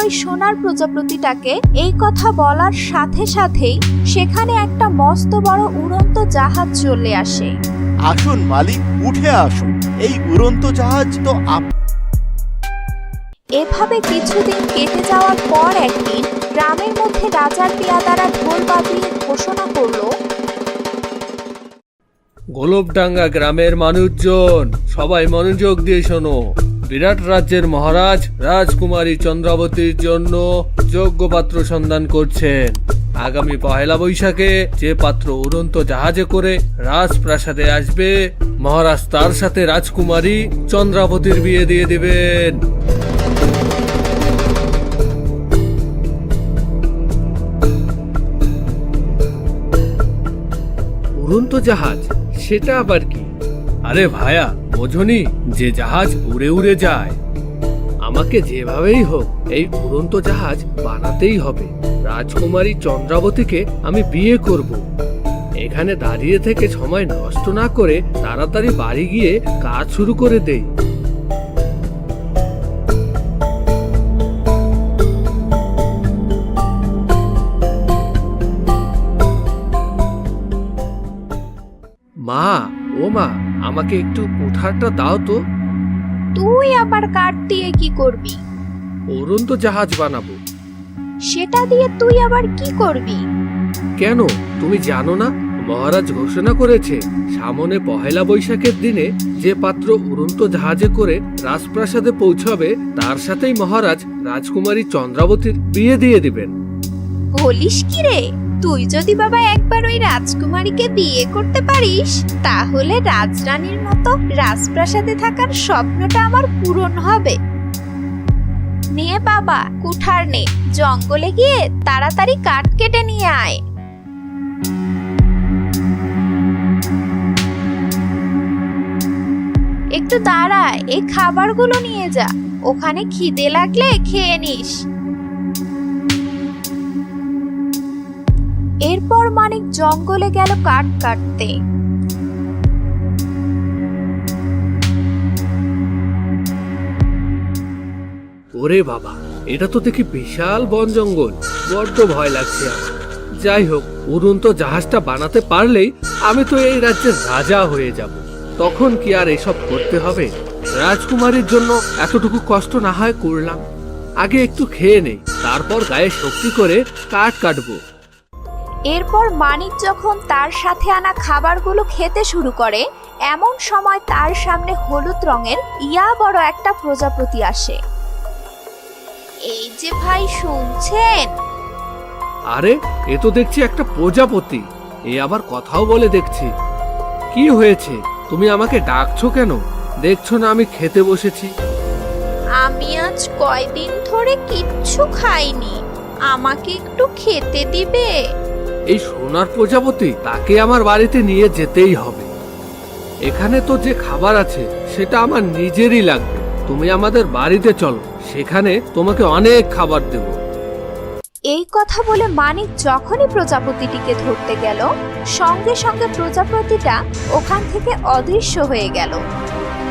ওই সোনার প্রজাপতিটাকে এই কথা বলার সাথে সাথেই সেখানে একটা মস্ত বড় উড়ন্ত জাহাজ চলে আসে। আসুন মালিক, উঠে আসুন, এই উড়ন্ত জাহাজ তো এভাবে কিছুদিন কেটে যাওয়ার পর একদিন গ্রামের মধ্যে রাজার পেয়াদারা ঢোল বাজিয়ে ঘোষণা করলো, গোলপডাঙ্গা গ্রামের মানুষজন সবাই মনোযোগ দিয়ে শোনো। বিরাট রাজ্যের মহারাজ রাজকুমারী চন্দ্রাবতীর জন্য যোগ্য পাত্র সন্ধান করছেন। আগামী পহেলা বৈশাখে যে পাত্র উড়ন্ত জাহাজে করে রাজপ্রাসাদে আসবে, মহারাজ তার সাথে রাজকুমারী চন্দ্রাবতীর বিয়ে দিয়ে দিবেন। উড়ন্ত জাহাজ, সেটা আবার কি? আরে ভায়া, বোঝনি যে জাহাজ উড়ে উড়ে যায়? আমাকে যেভাবেই হোক এই উড়ন্ত জাহাজ বানাতেই হবে। রাজকুমারী চন্দ্রাবতীকে আমি বিয়ে করব। এখানে দাঁড়িয়ে থেকে সময় নষ্ট না করে তাড়াতাড়ি বাড়ি গিয়ে কাজ শুরু করে দেই। মা, ও মা, আমাকে একটু কুঠারটা দাও তো। তুই আবার কাঠ দিয়ে কি করবি? উড়ন্ত জাহাজ বানাবো। সেটা দিয়ে তুই আবার কি করবি? কেন, তুমি জানো না? মহারাজ ঘোষণা করেছে সামনে পহেলা বৈশাখের দিনে যে পাত্র উড়ন্ত জাহাজে করে রাজপ্রাসাদে পৌঁছাবে তার সাথেই মহারাজ রাজকুমারী চন্দ্রাবতীর বিয়ে দিয়ে দিবেন। বলিস কি রে? তুই যদি বাবা একবার ওই রাজকুমারীকে বিয়ে করতে পারিস, তাহলে রাজরানীর মতো রাজপ্রাসাদে থাকার স্বপ্নটা আমার পূরণ হবে। নে বাবা, কুঠার নে, জঙ্গলে গিয়ে তাড়াতাড়ি কাঠ কেটে নিয়ে আয়। একটু দাঁড়া, এই খাবারগুলো নিয়ে যা, ওখানে খিদে লাগলে খেয়ে নিস। এরপর মানিক জঙ্গলে গেল কাঠ কাটতে। ওরে বাবা, এটা তো দেখি বিশাল বন জঙ্গল, বড্ড ভয় লাগছে আমার। যাই হোক, উড়ন্ত জাহাজটা বানাতে পারলেই আমি তো এই রাজ্যের রাজা হয়ে যাব। তখন কি আর এসব করতে হবে? রাজকুমারীর জন্য এতটুকু কষ্ট না হয় করলাম। আগে একটু খেয়ে নেই, তারপর গায়ে শক্তি করে কাঠ কাটবো। এরপর মানিক যখন তার সাথে আনা খাবারগুলো খেতে শুরু করে, এমন সময় তার সামনে হলুদ রঙের ইয়া বড় একটা প্রজাপতি আসে। এই যে ভাই, শুনছেন? আরে, এ তো দেখছি একটা প্রজাপতি। এ আবার কথাও বলে দেখছি। কি হয়েছে? তুমি আমাকে ডাকছো কেন? দেখছো না আমি খেতে বসেছি? আমি আজ কয়দিন ধরে কিচ্ছু খাইনি, আমাকে একটু খেতে দিবে? এই সোনার প্রজাপতি, তাকে আমার বাড়িতে নিয়ে যেতেই হবে। এখানে তো যে খাবার আছে সেটা আমার নিজেরই লাগবে। তুমি আমাদের বাড়িতে চলো, সেখানে তোমাকে অনেক খাবার দেব। এই কথা বলে মানিক যখনই প্রজাপতিটিকে ধরতে গেল, সঙ্গে সঙ্গে প্রজাপতিটা ওখান থেকে অদৃশ্য হয়ে গেল।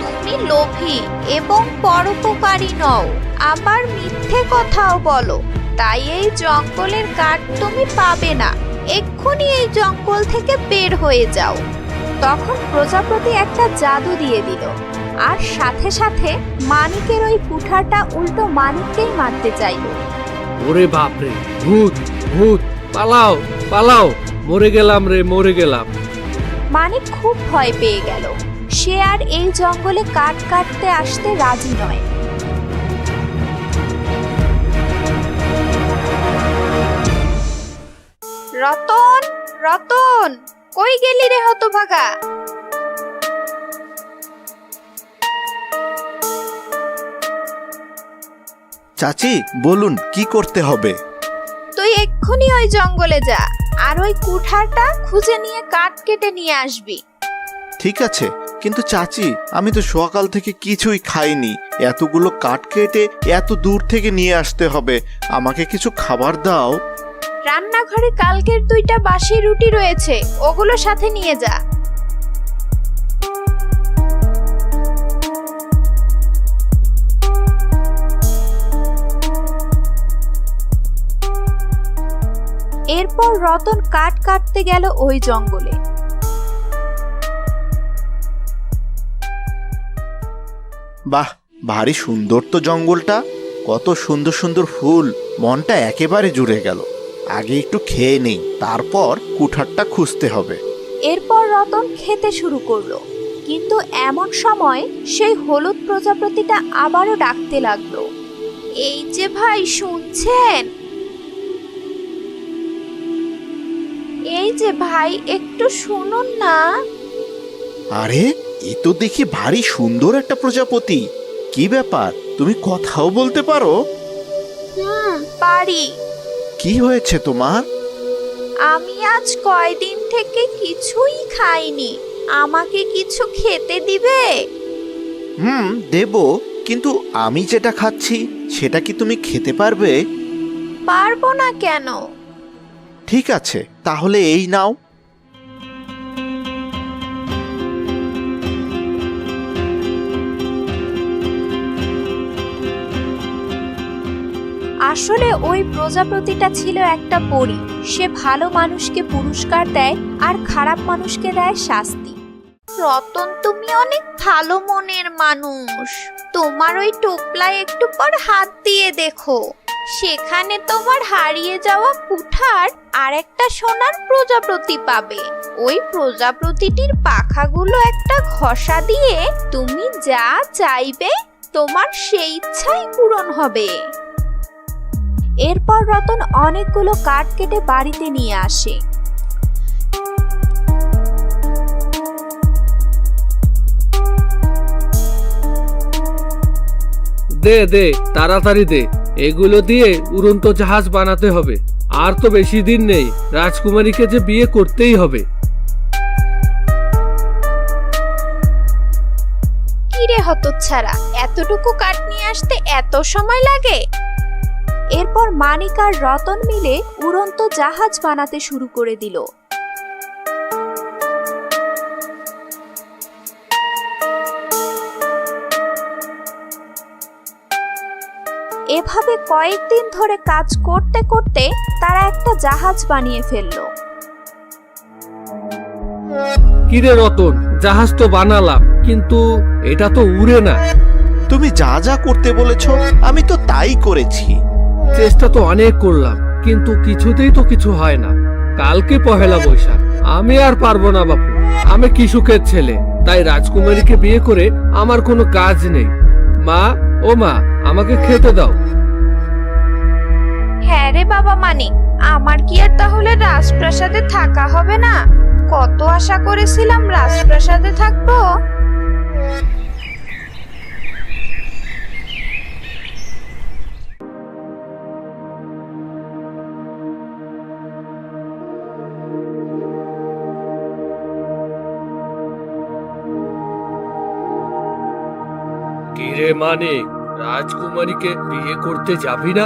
তুমি লোভী এবং পরোপকারী নও, আবার মিথ্যে কথাও বলো, তাই এই জঙ্গলের কাঠ তুমি পাবে না। এক্ষুনি এই জঙ্গল থেকে বের হয়ে যাও। তখন প্রজাপতি একটা জাদু দিয়ে দিল, আর সাথে সাথে মানিকের ওই কুঠারটা উল্টো মানিককেই মারতে চাইল। ওরে বাপরে, ভূত ভূত, পালাও পালাও, মরে গেলাম রে, মরে গেলাম। মানিক খুব ভয় পেয়ে গেল। সে আর এই জঙ্গলে কাঠ কাটতে আসতে রাজি নয়। রতন, রতন, কই গেলি রে হতভাগা? চাচি, বলুন কি করতে হবে? তুই এক্ষুনি ওই জঙ্গলে যা, আর ওই কুঠারটা খুঁজে নিয়ে কাঠ কেটে নিয়ে আসবি। ঠিক আছে, কিন্তু চাচি, আমি তো সকাল থেকে কিছুই খাইনি। এতগুলো কাঠ কেটে এত দূর থেকে নিয়ে আসতে হবে, আমাকে কিছু খাবার দাও। রান্নাঘরে কালকের 2টা বাসি রুটি রয়েছে, ওগুলো সাথে নিয়ে যা। এরপর রতন কাঠ কাটতে গেল ওই জঙ্গলে। বাহ, ভারী সুন্দর তো জঙ্গলটা। কত সুন্দর সুন্দর ফুল, মনটা একেবারে জুড়ে গেল। আগে একটু খেয়ে নেই, তারপর কুঠারটা খুঁজতে হবে। এরপর রতন খেতে শুরু করলো, কিন্তু এমন সময় সেই হলুদ প্রজাপতিটা আবারও ডাকতে লাগলো, এই যে ভাই শুনছেন, এই যে ভাই একটু শুনুন না। আরে, এ তো দেখি ভারী সুন্দর একটা প্রজাপতি। কি ব্যাপার, তুমি কথাও বলতে পারো? পারি। কি হয়েছে তোমার? আমি আজ কয়দিন থেকে কিছুই খাইনি, আমাকে কিছু খেতে দিবে? দেব, কিন্তু আমি যেটা খাচ্ছি সেটা কি তুমি খেতে পারবে? পারবো না কেন? ঠিক আছে, তাহলে এই নাও। আসলে ওই প্রজাপতিটা ছিল একটা পরী। সে ভালো মানুষকে পুরস্কার দেয় আর খারাপ মানুষকে দেয় শাস্তি। রতন, তুমি অনেক ভালো মনের মানুষ। তোমার ওই টোপলায় একটু পর হাত দিয়ে দেখো, সেখানে তোমার হারিয়ে যাওয়া কুঠার আর একটা সোনার প্রজাপতি পাবে। ওই প্রজাপতিটির পাখাগুলো একটা ঘষা দিয়ে তুমি যা চাইবে তোমার সেই ইচ্ছাই পূরণ হবে। এরপর রতন অনেকগুলো কাঠ কেটে বাড়িতে নিয়ে আসে। দে দে, তাড়াতাড়ি দে, এগুলো দিয়ে উড়ন্ত জাহাজ বানাতে হবে। আর তো বেশি দিন নেই, রাজকুমারীকে যে বিয়ে করতেই হবে। কিরে হতচ্ছাড়া, এতটুকু কাঠ নিয়ে আসতে এত সময় লাগে? এরপর মানিক আর রতন মিলে উড়ন্ত জাহাজ বানাতে শুরু করে দিল। এভাবে কয়েকদিন ধরে কাজ করতে করতে তারা একটা জাহাজ বানিয়ে ফেললো। কিরে রতন, জাহাজ তো বানালাম, কিন্তু এটা তো উড়ে না। তুমি যা যা করতে বলেছ আমি তো তাই করেছি। চেষ্টা তো অনেক করলাম, কিন্তু কিছুতেই তো কিছু হয় না। কালকে পহেলা বৈশাখ, আমি আর পারবো না বাপু। আমি কৃষকের ছেলে, তাই রাজকুমারীকে বিয়ে করে আমার কোনো কাজ নেই। মা, ও মা, আমাকে খেতে দাও। হ্যাঁ রে বাবা মানিক, আমার কি আর তাহলে রাজপ্রাসাদে থাকা হবে না? কত আশা করেছিলাম রাজপ্রাসাদে থাকবো। কিরে মানিক, রাজকুমারীকে বিয়ে করতে যাবি না?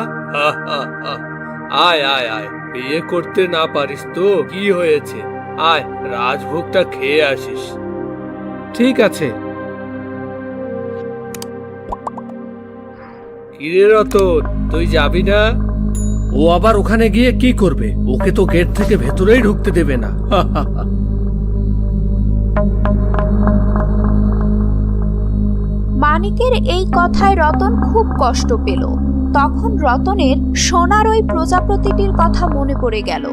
আয় আয় আয়, বিয়ে করতে না পারিস তো কি হয়েছে? আয়, রাজভোগটা খেয়ে আসিস। ঠিক আছে। কিরে রতন, তুই যাবি না? ও আবার ওখানে গিয়ে কি করবে? ওকে তো গেট থেকে ভেতরেই ঢুকতে দেবে না। মানিকের এই কথায় রতন খুব কষ্ট পেল। তখন রতনের সোনার ওই প্রজাপতিটির কথা মনে পড়ে গেল।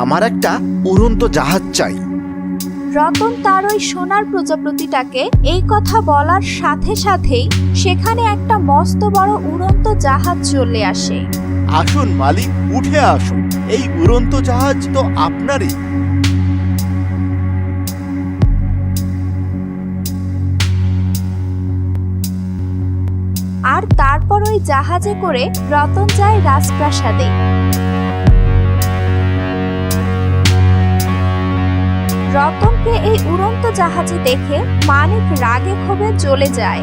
আমার একটা উড়ন্ত জাহাজ চাই। রতন তার ওই সোনার প্রজাপতিটাকে এই কথা বলার সাথে সাথেই সেখানে একটা মস্ত বড় উড়ন্ত জাহাজ চলে আসে। আসুন মালিক, উঠে আসুন, এই উড়ন্ত জাহাজ তো আপনারই। আর তারপর ওই জাহাজে করে রতন যায় রাজপ্রাসাদে। রতনকে এই উড়ন্ত জাহাজে দেখে মানিক রাগে ক্ষোভে জ্বলে যায়।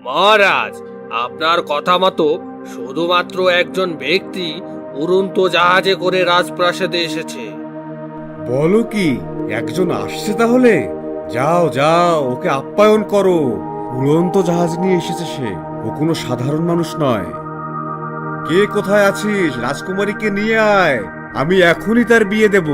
মহারাজ, আপনার কথা মতো শুধুমাত্র একজন ব্যক্তি উড়ন্ত জাহাজে করে রাজপ্রাসাদে এসেছে। বলো কি, একজন আসছে তাহলে? যাও যাও, ওকে আপ্যায়ন করো। উড়ন্ত জাহাজ নিয়ে এসেছে সে, ও কোনো সাধারণ মানুষ নয়। কে কোথায় আছিস? রাজকুমারীকে নিয়ে আয়, আমি এখনই তার বিয়ে দেব।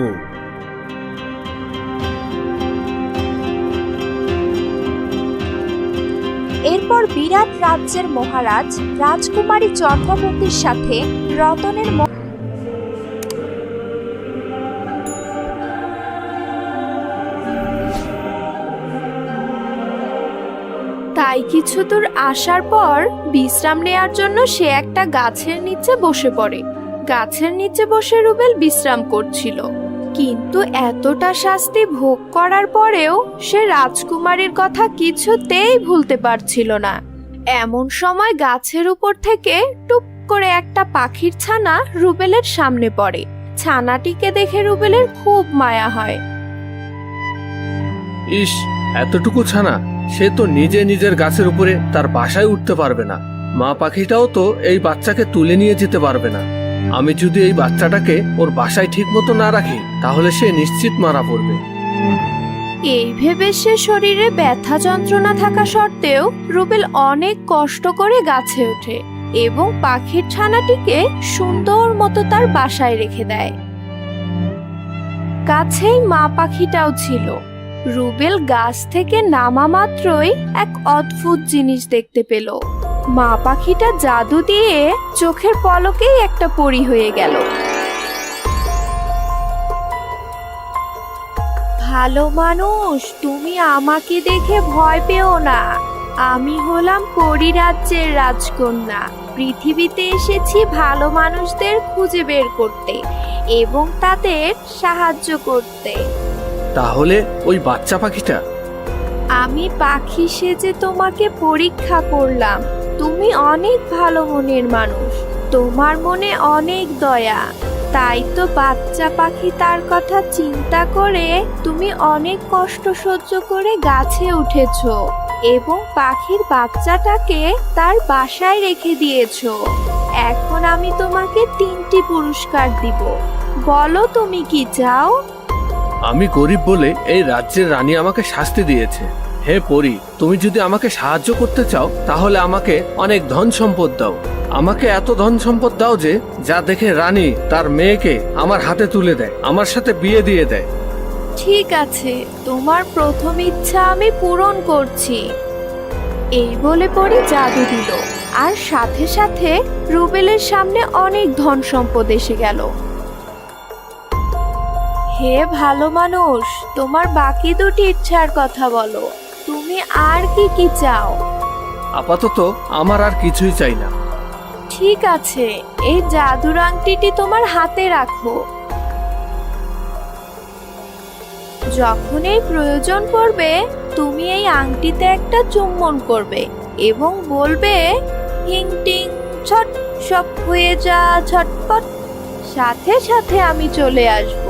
এরপর বিরাট রাজ্যের মহারাজ রাজকুমারী চন্দ্রাবতীর সাথে রতনের তাই কিছু দূর আসার পর বিশ্রাম নেয়ার জন্য সে একটা গাছের নিচে বসে পড়ে। গাছের নিচে বসে রুবেল বিশ্রাম করছিল, কিন্তু এতটা শাস্তি ভোগ করার পরেও সে রাজকুমারীর কথা কিছুতেই ভুলতে পারছিল না। এমন সময় গাছের উপর থেকে টুপ করে একটা পাখির ছানা রুবেলের সামনে পড়ে। ছানাটিকে দেখে রুবেলের খুব মায়া হয়। ইস, এতটুকু ছানা, সে তো নিজে নিজের গাছের উপরে তার বাসায় উঠতে পারবে না। মা পাখিটাও তো এই বাচ্চাকে তুলে নিয়ে যেতে পারবে না। আমি যদি এই বাচ্চাটাকে ওর বাসায় ঠিক মতো না রাখি, তাহলে সে নিশ্চিত মারা পড়বে। এই ভেবে সে শরীরে ব্যথা যন্ত্রণা থাকা সত্ত্বেও রুবেল অনেক কষ্ট করে গাছে ওঠে এবং পাখির ছানাটিকে সুন্দর মতো তার বাসায় রেখে দেয়। কাছেই মা পাখিটাও ছিল। রুবেল গাছ থেকে নামা মাত্রই এক অদ্ভুত জিনিস দেখতে পেল। মা পাখিটা জাদু দিয়ে চোখের পলকেই একটা পরী হয়ে গেল। ভালো মানুষ, তুমি আমাকে দেখে ভয় পেও না। আমি হলাম পরিরাজ্যের রাজকন্যা। পৃথিবীতে এসেছি ভালো মানুষদের খুঁজে বের করতে এবং তাদের সাহায্য করতে। তাহলে ওই বাচ্চা পাখিটা? আমি পাখি সেজে তোমাকে পরীক্ষা করলাম। তুমি অনেক ভালো মনের মানুষ, তোমার মনে অনেক দয়া, তাই তো বাচ্চা পাখি তার কথা চিন্তা করে তুমি অনেক কষ্ট সহ্য করে গাছে উঠেছো এবং পাখির বাচ্চাটাকে তার বাসায় রেখে দিয়েছো। এখন আমি তোমাকে 3টি পুরস্কার দিব, বলো তুমি কি চাও? আমি গরিব বলে এই রাজ্যের রানী আমাকে শাস্তি দিয়েছে। হে পরী, তুমি যদি আমাকে সাহায্য করতে চাও, তাহলে আমাকে অনেক ধন সম্পদ দাও। আমাকে এত ধন সম্পদ দাও যে যা দেখে রানী তার মেয়েকে আমার হাতে তুলে দেয়, আমার সাথে বিয়ে দিয়ে দেয়। ঠিক আছে, তোমার প্রথম ইচ্ছা আমি পূরণ করছি। এই বলে পরে জাদু দিল, আর সাথে সাথে রুবেলের সামনে অনেক ধন সম্পদ এসে গেল। হে ভালো মানুষ, তোমার বাকি 2টি ইচ্ছার কথা বলো। তুমি আর কি কি চাও? আপাতত আমার আর কিছুই চাই না। ঠিক আছে, এই জাদুর আংটিটি তোমার হাতে রাখো। যখন এই প্রয়োজন পড়বে, তুমি এই আংটিতে একটা চুম্বন করবে এবং বলবে, হিং টিং ছট, সব হয়ে যা ঝটপট। সাথে সাথে আমি চলে আসব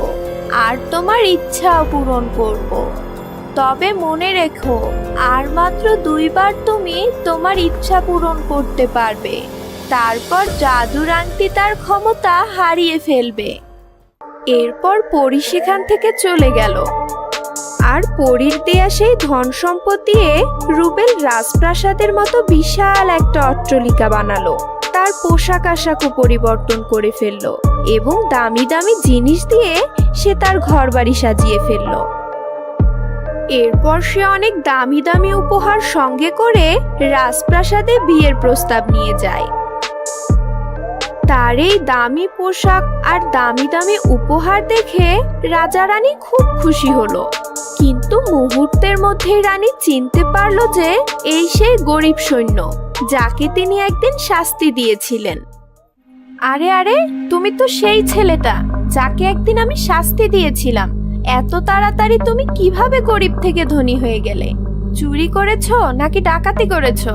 আর তোমার ইচ্ছাও পূরণ করব। তবে মনে রেখো, আর মাত্র 2 বার তুমি তোমার ইচ্ছা পূরণ করতে পারবে। তারপর জাদুর আংটি তার ক্ষমতা হারিয়ে ফেলবে। এরপর পরী সেখান থেকে চলে গেল, আর পরীর দেয়া সেই ধন সম্পদ দিয়ে রুবেল রাজপ্রাসাদের মতো বিশাল একটা অট্টালিকা বানালো। তার পোশাক আশাকও পরিবর্তন করে ফেললো এবং দামি দামি জিনিস দিয়ে সে তার ঘরবাড়ি সাজিয়ে ফেললো। এরপর সে অনেক দামি দামি উপহার সঙ্গে করে রাজপ্রাসাদে বিয়ের প্রস্তাব নিয়ে যায়। তার এই দামি পোশাক আর দামি দামি উপহার দেখে রাজা রানী খুব খুশি হলো, কিন্তু মুহূর্তের মধ্যেই রানী চিনতে পারলো যে এই সেই গরিব সৈন্য যাকে তিনি একদিন শাস্তি দিয়েছিলেন। আরে আরে, তুমি তো সেই ছেলেটা যাকে একদিন আমি শাস্তি দিয়েছিলাম। এত তাড়াতাড়ি তুমি কিভাবে গরিব থেকে ধনী হয়ে গেলে? চুরি করেছো নাকি ডাকাতি করেছো?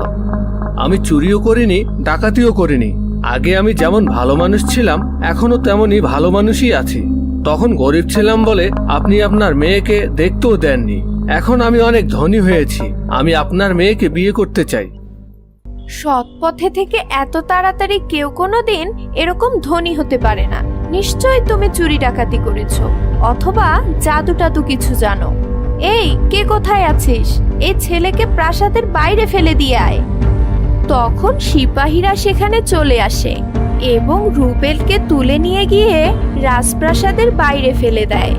আমি চুরিও করিনি, ডাকাতিও করিনি। আগে আমি যেমন ভালো মানুষ ছিলাম, এখনো তেমনই ভালো মানুষই আছি। তখন গরিব ছিলাম বলে আপনি আপনার মেয়েকে দেখতেও দেননি। এখন আমি অনেক ধনী হয়েছি, আমি আপনার মেয়েকে বিয়ে করতে চাই। সৎ পথে থেকে এত তাড়াতাড়ি কেউ কোনোদিন এরকম ধনী হতে পারে না। নিশ্চয়ই তুমি চুরি ডাকাতি করেছো, অথবা জাদু টাদু কিছু জানো। এই, কে কোথায় আছিস? এই ছেলেকে প্রাসাদের বাইরে ফেলে দিয়ে আয়। তখন সিপাহীরা সেখানে চলে আসে এবং রুবেলকে তুলে নিয়ে গিয়ে রাজপ্রাসাদের বাইরে ফেলে দেয়।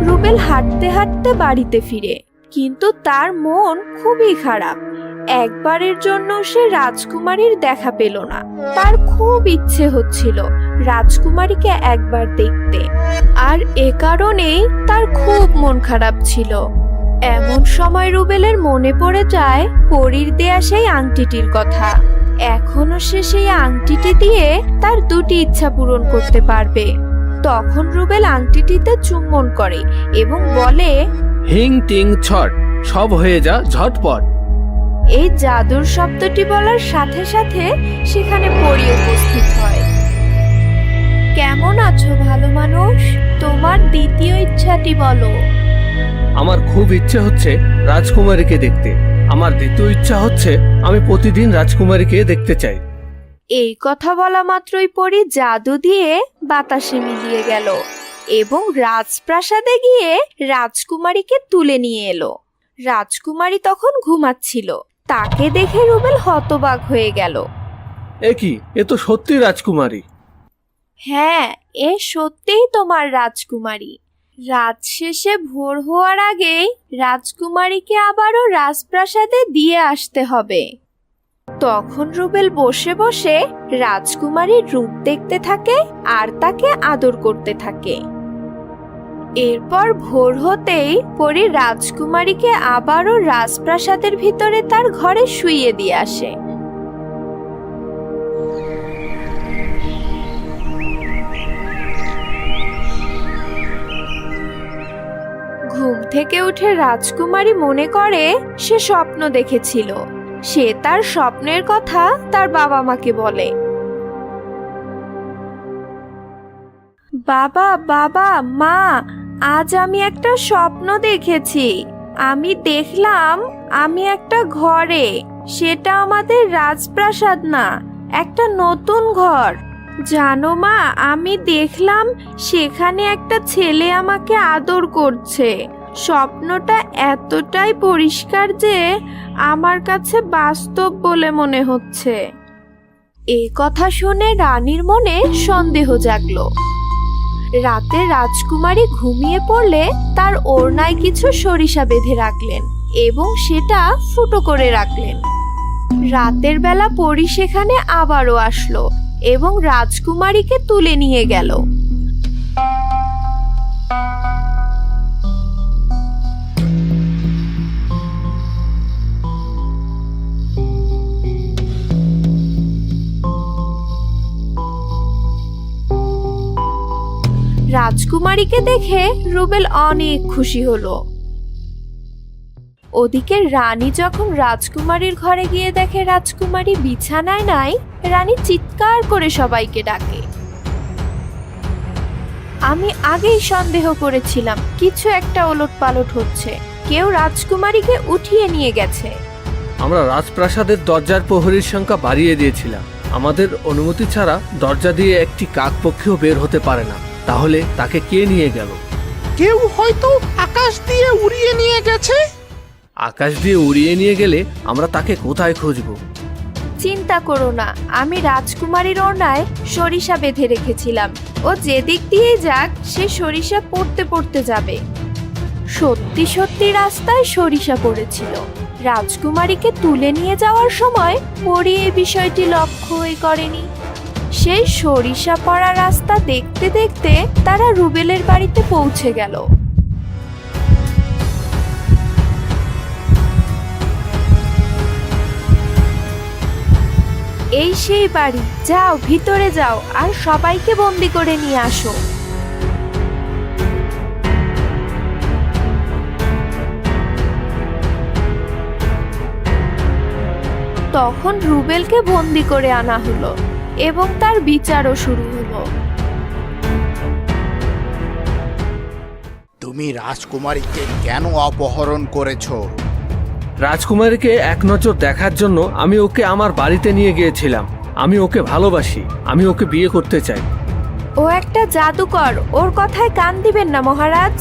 রুবেল হাঁটতে হাঁটতে বাড়িতে ফিরে, কিন্তু তার মন খুবই খারাপ। একবারের জন্য সে রাজকুমারীর দেখা পেল না। তার খুব ইচ্ছে হচ্ছিল রাজকুমারীকে একবার দেখতে, আর এ কারণেই তার খুব মন খারাপ ছিল। এমন সময় রুবেলের মনে পড়ে যায় পরীর দেয়া সেই আংটিটির কথা। এখনো সে সেই আংটিটি দিয়ে তার দুটি ইচ্ছা পূরণ করতে পারবে। তখন রুবেল আংটিটিতে চুম্বন করে এবং বলে, হিং টিং ছট, সব হয়ে যা ঝটপট। এই জাদুর শব্দটি বলার সাথে সাথে সেখানে পরী উপস্থিত হয়। কেমন আছো ভালো মানুষ? তোমার দ্বিতীয় ইচ্ছাটি বলো। আমার খুব ইচ্ছে হচ্ছে রাজকুমারীকে দেখতে। আমার দ্বিতীয় ইচ্ছা হচ্ছে আমি প্রতিদিন রাজকুমারীকে দেখতে চাই। এই কথা বলা মাত্রই পরী জাদু দিয়ে বাতাসে মিলিয়ে গেল এবং রাজপ্রাসাদে গিয়ে রাজকুমারীকে তুলে নিয়ে এলো। রাজকুমারী তখন ঘুমাচ্ছিল। তাকে দেখে রুবেল হতবাক হয়ে গেল। এ কি, এ তো সত্যি রাজকুমারী। হ্যাঁ, এ সত্যিই তোমার রাজকুমারী। রাত শেষে ভোর হওয়ার আগেই রাজকুমারীকে আবারও রাজপ্রাসাদে দিয়ে আসতে হবে। তখন রুবেল বসে বসে রাজকুমারীর রূপ দেখতে থাকে আর তাকে আদর করতে থাকে। এরপর ভোর হতেই পরী রাজকুমারীকে আবারও রাজপ্রাসাদের ভিতরে তার ঘরে শুইয়ে দিয়ে আসে। ঘুম থেকে উঠে রাজকুমারী মনে করে সে স্বপ্ন দেখেছিল। সে তার স্বপ্নের কথা তার বাবা মাকে বলে। বাবা, বাবা, মা, আজ আমি একটা স্বপ্ন দেখেছি। আমি দেখলাম আমি একটা ঘরে, সেটা আমাদের রাজপ্রাসাদ না, একটা নতুন ঘর। জানো মা, আমি দেখলাম সেখানে একটা ছেলে আমাকে আদর করছে। স্বপ্নটা এতটাই পরিষ্কার যে আমার কাছে বাস্তব বলে মনে হচ্ছে। এই কথা শুনে রানীর মনে সন্দেহ জাগলো। রাতে রাজকুমারী ঘুমিয়ে পড়লে তার ওড়নায় কিছু সরিষা বেঁধে রাখলেন এবং সেটা ফুটো করে রাখলেন। রাতের বেলা পরী সেখানে আবারও আসলো এবং রাজকুমারীকে তুলে নিয়ে গেল। রাজকুমারীকে দেখে রুবেল অনেক খুশি হলো। ওদিকে রানী যখন রাজকুমারীর ঘরে গিয়ে দেখে রাজকুমারী বিছানায় নাই, রানী চিৎকার করে সবাইকে ডাকে। আমি আগেই সন্দেহ করেছিলাম কিছু একটা ওলটপালট হচ্ছে। কেউ রাজকুমারীকে উঠিয়ে নিয়ে গেছে। আমরা রাজপ্রাসাদের দরজার প্রহরীর সংখ্যা বাড়িয়ে দিয়েছিলাম। আমাদের অনুমতি ছাড়া দরজা দিয়ে একটি কাকপক্ষীও বের হতে পারে না। তাহলে তাকে কে নিয়ে গেল? কেউ হয়তো আকাশ দিয়ে উড়িয়ে নিয়ে গেছে। আকাশ দিয়ে উড়িয়ে নিয়ে গেলে আমরা তাকে কোথায় খুঁজব? চিন্তা করো না, আমি রাজকুমারীর ওড়নায় সরিষা বেঁধে রেখেছিলাম। ও যেদিক দিয়ে যাক সে সরিষা পড়তে পড়তে যাবে। সত্যি সত্যি রাস্তায় সরিষা পড়েছিল। রাজকুমারীকে তুলে নিয়ে যাওয়ার সময় পরী এই বিষয়টি লক্ষ্যই করেনি। সেই সরিষা পড়া রাস্তা দেখতে দেখতে তারা রুবেলের বাড়িতে পৌঁছে গেল। এই সেই বাড়ি, যাও ভিতরে যাও আর সবাইকে বন্দি করে নিয়ে আসো। তখন রুবেলকে বন্দি করে আনা হলো এবং তার বিচারও শুরু হলো। তুমি রাজকুমারীকে কেন অপহরণ করেছো? রাজকুমারীকে এক নজর দেখার জন্য আমি ওকে আমার বাড়িতে নিয়ে গিয়েছিলাম। আমি ওকে ভালোবাসি, আমি ওকে বিয়ে করতে চাই। ও একটা জাদুকর, ওর কথায় কান দিবেন না মহারাজ।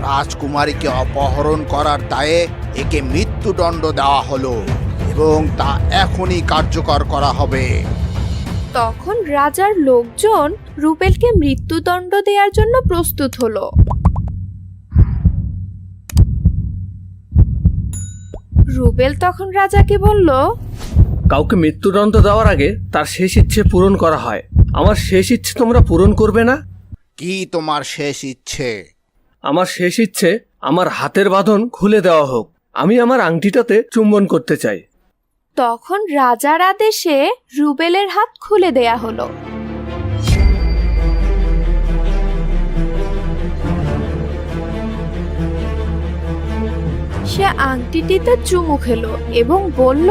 রাজকুমারীকে অপহরণ করার দায়ে একে মৃত্যুদণ্ড দেওয়া হলো এবং তা এখনই কার্যকর করা হবে। তখন রাজার লোকজন রুবেলকে মৃত্যুদণ্ড দেওয়ার জন্য প্রস্তুত হলো। রুবেল তখন রাজাকে বলল, কাউকে মৃত্যুদণ্ড দেওয়ার আগে তার শেষ ইচ্ছে পূরণ করা হয়। আমার শেষ ইচ্ছে তোমরা পূরণ করবে না? কি তোমার শেষ ইচ্ছে? আমার শেষ ইচ্ছে আমার হাতের বাঁধন খুলে দেওয়া হোক। আমি আমার আংটিটাতে চুম্বন করতে চাই। তখন রাজার আদেশে রুবেলের হাত খুলে দেয়া হলো। সে আংটিটিতে চুমু খেলো এবং বলল,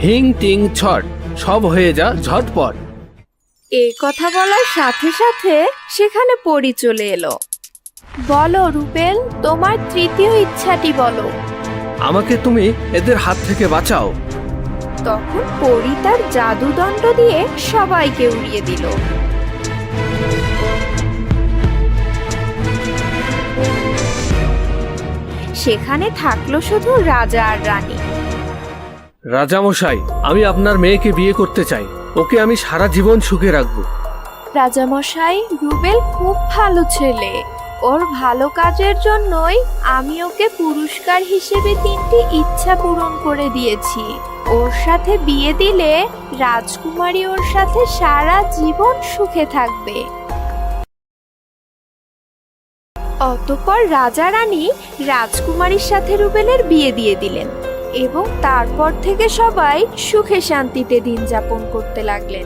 হিং টিং ছট, সব হয়ে যা ঝটপট। এই কথা বলার সাথে সাথে সেখানে পরী চলে এলো। বলো রুবেল, তোমার তৃতীয় ইচ্ছাটি বলো। আমাকে তুমি এদের হাত থেকে বাঁচাও। তখন পরী তার জাদুদণ্ড দিয়ে সবাইকে উড়িয়ে দিল। সেখানে থাকলো শুধু রাজা আর রানী। রাজামশাই, আমি আপনার মেয়েকে বিয়ে করতে চাই। ওকে আমি সারা জীবন সুখে রাখবো। রাজামশাই, রুবেল খুব ভালো ছেলে। ওর ভালো কাজের জন্যই আমি ওকে পুরস্কার হিসেবে 3টি ইচ্ছা পূরণ করে দিয়েছি। ওর সাথে বিয়ে দিলে রাজকুমারী ওর সাথে সারা জীবন সুখে থাকবে। অতঃপর রাজা রানী রাজকুমারীর সাথে রুবেলের বিয়ে দিয়ে দিলেন এবং তারপর থেকে সবাই সুখে শান্তিতে দিন যাপন করতে লাগলেন।